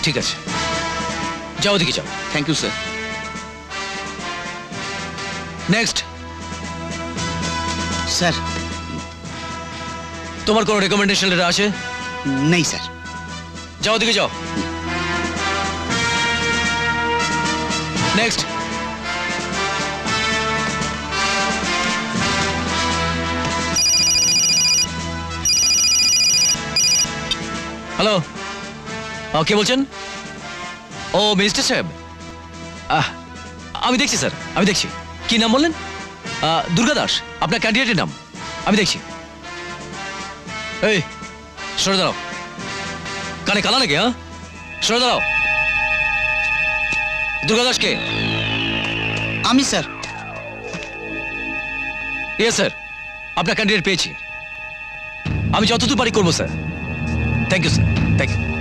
ঠিক আছে, যাও ওদিকে যাও। Thank you sir. Next. Sir তোমার কোনো রেকমেন্ডেশন লেটার আছে? নেই স্যার। যাও ওদিকে যাও। নেক্সট। হ্যালো, কে বলছেন? ও মিনিস্টার সাহেব, আমি দেখছি স্যার, আমি দেখছি। কি নাম বললেন? দুর্গা দাস, আপনার ক্যান্ডিডেটের নাম। আমি দেখছি। এই সরে দাঁড়াও, কানে কালা নাকি? হ্যাঁ, সরে দাঁড়াও। দুর্গা দাস কে? আমি স্যার। ইয়েস স্যার, আপনার ক্যান্ডিডেট পেয়েছি। আমি যতদূর পারি করবো sir. Thank you sir, thank you.